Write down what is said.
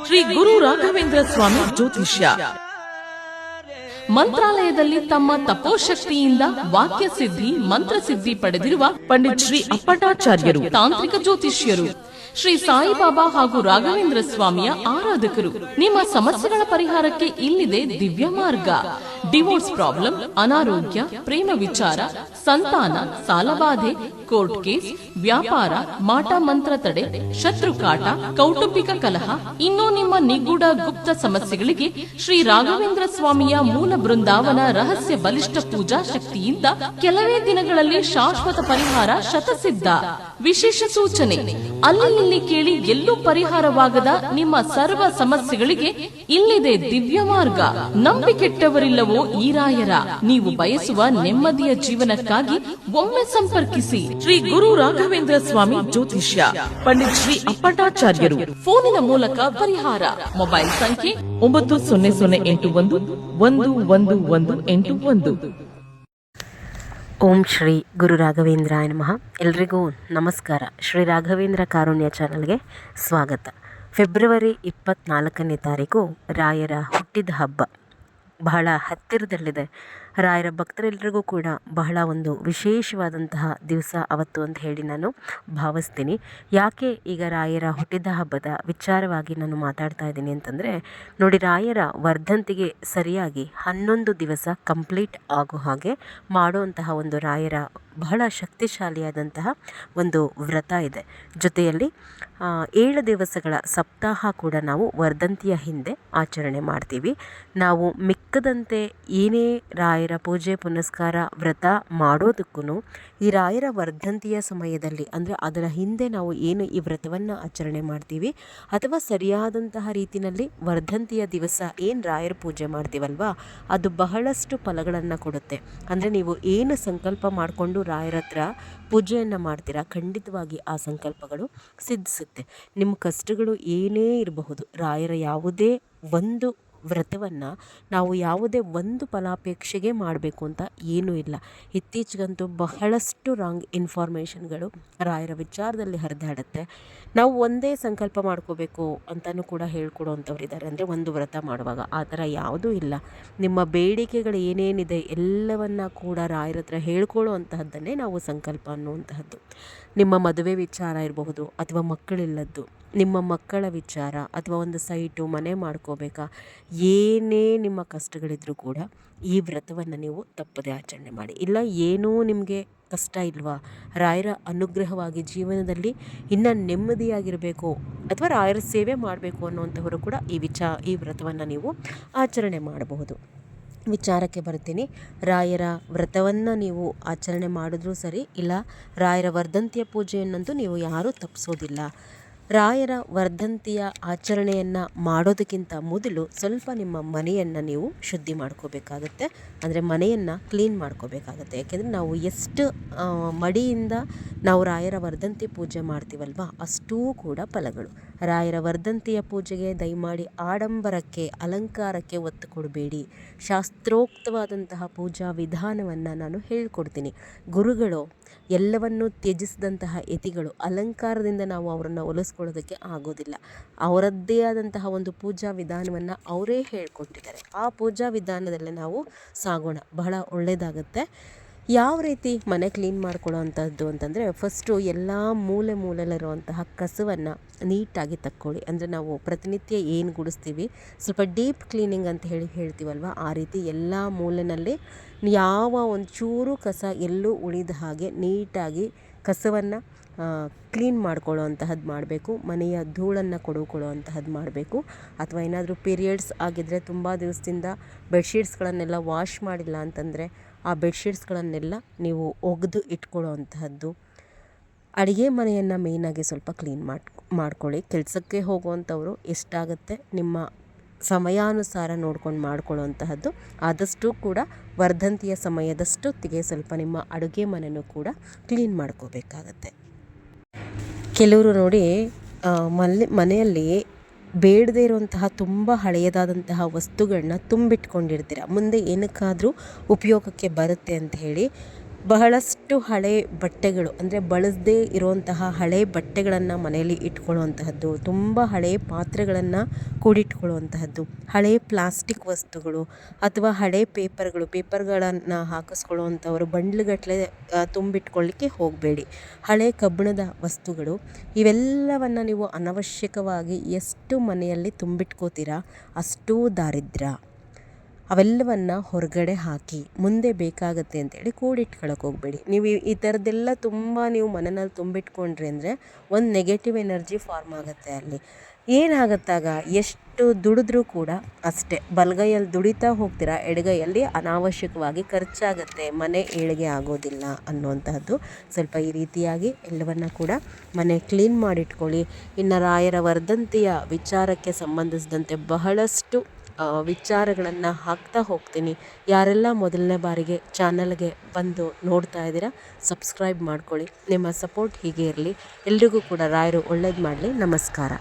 ಶ್ರೀ ಗುರು ರಾಘವೇಂದ್ರ ಸ್ವಾಮಿ ಜ್ಯೋತಿಷ್ಯ ಮಂತ್ರಾಲಯದಲ್ಲಿ ತಮ್ಮ ತಪೋಶಕ್ತಿಯಿಂದ ವಾಕ್ಯ ಸಿದ್ಧಿ ಮಂತ್ರಸಿದ್ಧಿ ಪಡೆದಿರುವ ಪಂಡಿತ್ ಶ್ರೀ ಅಪ್ಪಟಾಚಾರ್ಯರು ತಾಂತ್ರಿಕ ಜ್ಯೋತಿಷ್ಯರು. ಶ್ರೀ ಸಾಯಿಬಾಬಾ ಹಾಗೂ ರಾಘವೇಂದ್ರ ಸ್ವಾಮಿಯ ಆರಾಧಕರು. ನಿಮ್ಮ ಸಮಸ್ಯೆಗಳ ಪರಿಹಾರಕ್ಕೆ ಇಲ್ಲಿದೆ ದಿವ್ಯ ಮಾರ್ಗ. ಡಿವೋರ್ಸ್ ಪ್ರಾಬ್ಲಮ್, ಅನಾರೋಗ್ಯ, ಪ್ರೇಮ ವಿಚಾರ, ಸಂತಾನ, ಸಾಲಬಾಧೆ, ಕೋರ್ಟ್ ಕೇಸ್, ವ್ಯಾಪಾರ, ಮಾಟ ಮಂತ್ರ ತಡೆ, ಶತ್ರುಕಾಟ, ಕೌಟುಂಬಿಕ ಕಲಹ, ಇನ್ನೂ ನಿಮ್ಮ ನಿಗೂಢ ಗುಪ್ತ ಸಮಸ್ಯೆಗಳಿಗೆ ಶ್ರೀ ರಾಘವೇಂದ್ರ ಸ್ವಾಮಿಯ ಮೂಲ ಬೃಂದಾವನ ರಹಸ್ಯ ಬಲಿಷ್ಠ ಪೂಜಾ ಶಕ್ತಿಯಿಂದ ಕೆಲವೇ ದಿನಗಳಲ್ಲಿ ಶಾಶ್ವತ ಪರಿಹಾರ ಶತಸಿದ್ಧ. ವಿಶೇಷ ಸೂಚನೆ: ಅಲ್ಲಿ ಇಲ್ಲಿ ಕೇಳಿ ಎಲ್ಲೂ ಪರಿಹಾರವಾಗದ ನಿಮ್ಮ ಸರ್ವ ಸಮಸ್ಯೆಗಳಿಗೆ ಇಲ್ಲಿದೆ ದಿವ್ಯ ಮಾರ್ಗ. ನಂಬಿಕೆಟ್ಟವರಿಲ್ಲವೋ ಈ ರಾಯರ. ನೀವು ಬಯಸುವ ನೆಮ್ಮದಿಯ ಜೀವನಕ್ಕಾಗಿ ಒಮ್ಮೆ ಸಂಪರ್ಕಿಸಿ. ಶ್ರೀ ಗುರು ರಾಘವೇಂದ್ರ ಸ್ವಾಮಿ ಜ್ಯೋತಿಷ್ಯ, ಪಂಡಿತ್ ಶ್ರೀ ಅಪ್ಪಟಾಚಾರ್ಯರು. ಫೋನಿನ ಮೂಲಕ ಪರಿಹಾರ. ಮೊಬೈಲ್ ಸಂಖ್ಯೆ 9008111181. ಓಂ ಶ್ರೀ ಗುರು ರಾಘವೇಂದ್ರಾಯ ನಮಃ. ಎಲ್ರಿಗೂ ನಮಸ್ಕಾರ. ಶ್ರೀ ರಾಘವೇಂದ್ರ ಕಾರುಣ್ಯ ಚಾನಲ್ಗೆ ಸ್ವಾಗತ. ಫೆಬ್ರವರಿ 24ನೇ ತಾರೀಕು ರಾಯರ ಹುಟ್ಟಿದ ಹಬ್ಬ ಬಹಳ ಹತ್ತಿರದಲ್ಲಿದೆ. ರಾಯರ ಭಕ್ತರೆಲ್ಲರಿಗೂ ಕೂಡ ಬಹಳ ಒಂದು ವಿಶೇಷವಾದಂತಹ ದಿವಸ ಅವತ್ತು ಅಂತ ಹೇಳಿ ನಾನು ಭಾವಿಸ್ತೀನಿ. ಯಾಕೆ ಈಗ ರಾಯರ ಹುಟ್ಟಿದ ಹಬ್ಬದ ವಿಚಾರವಾಗಿ ನಾನು ಮಾತಾಡ್ತಾ ಇದ್ದೀನಿ ಅಂತಂದರೆ, ನೋಡಿ, ರಾಯರ ವರ್ಧಂತಿಗೆ ಸರಿಯಾಗಿ 11 ದಿವಸ ಕಂಪ್ಲೀಟ್ ಆಗೋ ಹಾಗೆ ಮಾಡುವಂತಹ ಒಂದು ರಾಯರ ಬಹಳ ಶಕ್ತಿಶಾಲಿಯಾದಂತಹ ಒಂದು ವ್ರತ ಇದೆ. ಜೊತೆಯಲ್ಲಿ 7 ದಿವಸಗಳ ಸಪ್ತಾಹ ಕೂಡ ನಾವು ವರ್ಧಂತಿಯ ಹಿಂದೆ ಆಚರಣೆ ಮಾಡ್ತೀವಿ. ನಾವು ಮಿಕ್ಕದಂತೆ ಏನೇ ರಾಯರ ಪೂಜೆ ಪುನಸ್ಕಾರ ವ್ರತ ಮಾಡೋದಕ್ಕೂ ಈ ರಾಯರ ವರ್ಧಂತಿಯ ಸಮಯದಲ್ಲಿ, ಅಂದರೆ ಅದರ ಹಿಂದೆ ನಾವು ಏನು ಈ ವ್ರತವನ್ನು ಆಚರಣೆ ಮಾಡ್ತೀವಿ ಅಥವಾ ಸರಿಯಾದಂತಹ ರೀತಿಯಲ್ಲಿ ವರ್ಧಂತಿಯ ದಿವಸ ಏನು ರಾಯರ ಪೂಜೆ ಮಾಡ್ತೀವಲ್ವಾ, ಅದು ಬಹಳಷ್ಟು ಫಲಗಳನ್ನು ಕೊಡುತ್ತೆ. ಅಂದರೆ ನೀವು ಏನು ಸಂಕಲ್ಪ ಮಾಡಿಕೊಂಡು ರಾಯರ ಹತ್ರ ಪೂಜೆಯನ್ನು ಮಾಡ್ತೀರಾ, ಖಂಡಿತವಾಗಿ ಆ ಸಂಕಲ್ಪಗಳು ಸಿದ್ಧಿಸುತ್ತೆ. ನಿಮ್ಮ ಕಷ್ಟಗಳು ಏನೇ ಇರಬಹುದು, ರಾಯರ ಯಾವುದೇ ಒಂದು ವ್ರತವನ್ನು ನಾವು ಯಾವುದೇ ಒಂದು ಫಲಾಪೇಕ್ಷೆಗೆ ಮಾಡಬೇಕು ಅಂತ ಏನೂ ಇಲ್ಲ. ಇತ್ತೀಚೆಗಂತೂ ಬಹಳಷ್ಟು ರಾಂಗ್ ಇನ್ಫಾರ್ಮೇಷನ್ಗಳು ರಾಯರ ವಿಚಾರದಲ್ಲಿ ಹರಿದಾಡುತ್ತೆ. ನಾವು ಒಂದೇ ಸಂಕಲ್ಪ ಮಾಡ್ಕೋಬೇಕು ಅಂತಲೂ ಕೂಡ ಹೇಳ್ಕೊಡೋವಂಥವ್ರಿದ್ದಾರೆ. ಅಂದರೆ ಒಂದು ವ್ರತ ಮಾಡುವಾಗ ಆ ಥರ ಯಾವುದೂ ಇಲ್ಲ. ನಿಮ್ಮ ಬೇಡಿಕೆಗಳು ಏನೇನಿದೆ ಎಲ್ಲವನ್ನ ಕೂಡ ರಾಯರ ಹತ್ರ ಹೇಳ್ಕೊಳ್ಳೋ ಅಂತಹದ್ದನ್ನೇ ನಾವು ಸಂಕಲ್ಪ ಅನ್ನುವಂತಹದ್ದು. ನಿಮ್ಮ ಮದುವೆ ವಿಚಾರ ಇರಬಹುದು, ಅಥವಾ ಮಕ್ಕಳಿಲ್ಲದ್ದು, ನಿಮ್ಮ ಮಕ್ಕಳ ವಿಚಾರ, ಅಥವಾ ಒಂದು ಸೈಟು ಮನೆ ಮಾಡ್ಕೋಬೇಕಾ, ಏನೇ ನಿಮ್ಮ ಕಷ್ಟಗಳಿದ್ರೂ ಕೂಡ ಈ ವ್ರತವನ್ನು ನೀವು ತಪ್ಪದೆ ಆಚರಣೆ ಮಾಡಿ. ಇಲ್ಲ ಏನೂ ನಿಮಗೆ ಕಷ್ಟ ಇಲ್ವಾ, ರಾಯರ ಅನುಗ್ರಹವಾಗಿ ಜೀವನದಲ್ಲಿ ಇನ್ನೂ ನೆಮ್ಮದಿಯಾಗಿರಬೇಕು ಅಥವಾ ರಾಯರ ಸೇವೆ ಮಾಡಬೇಕು ಅನ್ನುವಂಥವರು ಕೂಡ ಈ ವ್ರತವನ್ನು ನೀವು ಆಚರಣೆ ಮಾಡಬಹುದು. ವಿಚಾರಕ್ಕೆ ಬರ್ತೀನಿ. ರಾಯರ ವ್ರತವನ್ನು ನೀವು ಆಚರಣೆ ಮಾಡಿದ್ರೂ ಸರಿ, ಇಲ್ಲ ರಾಯರ ವರ್ಧಂತಿಯ ಪೂಜೆಯನ್ನಂತೂ ನೀವು ಯಾರೂ ತಪ್ಪಿಸೋದಿಲ್ಲ. ರಾಯರ ವರ್ಧಂತಿಯ ಆಚರಣೆಯನ್ನು ಮಾಡೋದಕ್ಕಿಂತ ಮೊದಲು ಸ್ವಲ್ಪ ನಿಮ್ಮ ಮನೆಯನ್ನು ನೀವು ಶುದ್ಧಿ ಮಾಡ್ಕೋಬೇಕಾಗತ್ತೆ. ಅಂದರೆ ಮನೆಯನ್ನು ಕ್ಲೀನ್ ಮಾಡ್ಕೋಬೇಕಾಗತ್ತೆ. ಯಾಕೆಂದರೆ ನಾವು ಎಷ್ಟು ಮಡಿಯಿಂದ ನಾವು ರಾಯರ ವರ್ಧಂತಿ ಪೂಜೆ ಮಾಡ್ತೀವಲ್ವ, ಅಷ್ಟೂ ಕೂಡ ಫಲಗಳು. ರಾಯರ ವರ್ಧಂತಿಯ ಪೂಜೆಗೆ ದಯಮಾಡಿ ಆಡಂಬರಕ್ಕೆ, ಅಲಂಕಾರಕ್ಕೆ ಒತ್ತು ಕೊಡಬೇಡಿ. ಶಾಸ್ತ್ರೋಕ್ತವಾದಂತಹ ಪೂಜಾ ವಿಧಾನವನ್ನು ನಾನು ಹೇಳ್ಕೊಡ್ತೀನಿ. ಗುರುಗಳು ಎಲ್ಲವನ್ನೂ ತ್ಯಜಿಸಿದಂತಹ ಯತಿಗಳು, ಅಲಂಕಾರದಿಂದ ನಾವು ಅವರನ್ನು ಒಲಿಸ್ಕೊಳ್ಳೋದಕ್ಕೆ ಆಗೋದಿಲ್ಲ. ಅವರದ್ದೇ ಆದಂತಹ ಒಂದು ಪೂಜಾ ವಿಧಾನವನ್ನು ಅವರೇ ಹೇಳ್ಕೊಟ್ಟಿದ್ದಾರೆ. ಆ ಪೂಜಾ ವಿಧಾನದಲ್ಲೇ ನಾವು ಸಾಗೋಣ, ಬಹಳ ಒಳ್ಳೆಯದಾಗುತ್ತೆ. ಯಾವ ರೀತಿ ಮನೆ ಕ್ಲೀನ್ ಮಾಡ್ಕೊಳ್ಳೋ ಅಂಥದ್ದು ಅಂತಂದರೆ, ಫಸ್ಟು ಎಲ್ಲ ಮೂಲೆಯಲ್ಲಿರುವಂತಹ ಕಸವನ್ನು ನೀಟಾಗಿ ತಕ್ಕೊಳ್ಳಿ. ಅಂದರೆ ನಾವು ಪ್ರತಿನಿತ್ಯ ಏನು ಗುಡಿಸ್ತೀವಿ, ಸ್ವಲ್ಪ ಡೀಪ್ ಕ್ಲೀನಿಂಗ್ ಅಂತ ಹೇಳ್ತೀವಲ್ವ, ಆ ರೀತಿ ಎಲ್ಲ ಮೂಲೆಯಲ್ಲಿ ಯಾವ ಒಂದು ಚೂರು ಕಸ ಎಲ್ಲೂ ಉಳಿದ ಹಾಗೆ ನೀಟಾಗಿ ಕಸವನ್ನು ಕ್ಲೀನ್ ಮಾಡ್ಕೊಳ್ಳೋ ಅಂತಹದ್ದು ಮಾಡಬೇಕು. ಮನೆಯ ಧೂಳನ್ನು ಕೊಡುಕೊಳ್ಳೋ ಅಂತಹದ್ದು ಮಾಡಬೇಕು. ಅಥವಾ ಏನಾದರೂ ಪೀರಿಯಡ್ಸ್ ಆಗಿದ್ದರೆ, ತುಂಬ ದಿವಸದಿಂದ ಬೆಡ್ಶೀಟ್ಸ್ಗಳನ್ನೆಲ್ಲ ವಾಶ್ ಮಾಡಿಲ್ಲ ಅಂತಂದರೆ ಆ ಬೆಡ್ಶೀಟ್ಸ್ಗಳನ್ನೆಲ್ಲ ನೀವು ಒಗೆದು ಇಟ್ಕೊಳ್ಳೋ ಅಂತಹದ್ದು. ಅಡುಗೆ ಮನೆಯನ್ನು ಮೇಯ್ನಾಗಿ ಸ್ವಲ್ಪ ಕ್ಲೀನ್ ಮಾಡ್ಕೊಳ್ಳಿ. ಕೆಲಸಕ್ಕೆ ಹೋಗುವಂಥವರು ಎಷ್ಟಾಗುತ್ತೆ ನಿಮ್ಮ ಸಮಯಾನುಸಾರ ನೋಡ್ಕೊಂಡು ಮಾಡ್ಕೊಳ್ಳೋ ಅಂತಹದ್ದು. ಆದಷ್ಟು ಕೂಡ ವರ್ಧಂತಿಯ ಸಮಯದಷ್ಟೊತ್ತಿಗೆ ಸ್ವಲ್ಪ ನಿಮ್ಮ ಅಡುಗೆ ಮನೆಯೂ ಕೂಡ ಕ್ಲೀನ್ ಮಾಡ್ಕೋಬೇಕಾಗತ್ತೆ. ಕೆಲವರು ನೋಡಿ ಮನೆಯಲ್ಲಿ ಬೇಡದೇ ಇರುವಂತಹ ತುಂಬ ಹಳೆಯದಾದಂತಹ ವಸ್ತುಗಳನ್ನ ತುಂಬಿಟ್ಕೊಂಡಿರ್ತೀರ, ಮುಂದೆ ಏನಕ್ಕಾದರೂ ಉಪಯೋಗಕ್ಕೆ ಬರುತ್ತೆ ಅಂತ ಹೇಳಿ. ಬಹಳಷ್ಟು ಹಳೆ ಬಟ್ಟೆಗಳು ಅಂದರೆ ಬಳಸದೇ ಇರುವಂತಹ ಹಳೆ ಬಟ್ಟೆಗಳನ್ನು ಮನೆಯಲ್ಲಿ ಇಟ್ಕೊಳ್ಳುವಂತಹದ್ದು, ತುಂಬ ಹಳೆ ಪಾತ್ರೆಗಳನ್ನು ಕೂಡಿಟ್ಕೊಳ್ಳುವಂತಹದ್ದು, ಹಳೆ ಪ್ಲಾಸ್ಟಿಕ್ ವಸ್ತುಗಳು ಅಥವಾ ಹಳೆ ಪೇಪರ್ಗಳನ್ನು ಹಾಕಿಸ್ಕೊಳ್ಳುವಂಥವರು ಬಂಡ್ಲುಗಟ್ಟಲೆ ತುಂಬಿಟ್ಕೊಳ್ಳಿಕ್ಕೆ ಹೋಗಬೇಡಿ. ಹಳೆ ಕಬ್ಬಿಣದ ವಸ್ತುಗಳು ಇವೆಲ್ಲವನ್ನು ನೀವು ಅನವಶ್ಯಕವಾಗಿ ಎಷ್ಟು ಮನೆಯಲ್ಲಿ ತುಂಬಿಟ್ಕೋತೀರಾ ಅಷ್ಟೂ ದಾರಿದ್ರ್ಯ. ಅವೆಲ್ಲವನ್ನು ಹೊರಗಡೆ ಹಾಕಿ ಮುಂದೆ ಬೇಕಾಗತ್ತೆ ಅಂತೇಳಿ ಕೂಡಿಟ್ಕೊಳಕ್ಕೆ ಹೋಗಬೇಡಿ. ನೀವು ಈ ಥರದ್ದೆಲ್ಲ ತುಂಬ ನೀವು ಮನೆಯಲ್ಲಿ ತುಂಬಿಟ್ಕೊಂಡ್ರಿ ಅಂದರೆ ಒಂದು ನೆಗೆಟಿವ್ ಎನರ್ಜಿ ಫಾರ್ಮ್ ಆಗುತ್ತೆ. ಅಲ್ಲಿ ಏನಾಗತ್ತಾಗ ಎಷ್ಟು ದುಡಿದ್ರೂ ಕೂಡ ಅಷ್ಟೇ, ಬಲಗೈಯಲ್ಲಿ ದುಡಿತಾ ಹೋಗ್ತೀರಾ, ಎಡಗೈಯಲ್ಲಿ ಅನಾವಶ್ಯಕವಾಗಿ ಖರ್ಚಾಗತ್ತೆ, ಮನೆ ಏಳಿಗೆ ಆಗೋದಿಲ್ಲ ಅನ್ನುವಂತಹದ್ದು. ಸ್ವಲ್ಪ ಈ ರೀತಿಯಾಗಿ ಎಲ್ಲವನ್ನು ಕೂಡ ಮನೆ ಕ್ಲೀನ್ ಮಾಡಿಟ್ಕೊಳ್ಳಿ. ಇನ್ನು ರಾಯರ ವರ್ಧಂತಿಯ ವಿಚಾರಕ್ಕೆ ಸಂಬಂಧಿಸಿದಂತೆ ಬಹಳಷ್ಟು ವಿಚಾರಗಳನ್ನು ಹಾಕ್ತಾ ಹೋಗ್ತೀನಿ. ಯಾರೆಲ್ಲ ಮೊದಲನೇ ಬಾರಿಗೆ ಚಾನಲ್ಗೆ ಬಂದು ನೋಡ್ತಾ ಇದ್ದೀರಾ, ಸಬ್ಸ್ಕ್ರೈಬ್ ಮಾಡ್ಕೊಳ್ಳಿ. ನಿಮ್ಮ ಸಪೋರ್ಟ್ ಹೀಗೆ ಇರಲಿ. ಎಲ್ರಿಗೂ ಕೂಡ ರಾಯರು ಒಳ್ಳೇದು ಮಾಡಲಿ. ನಮಸ್ಕಾರ.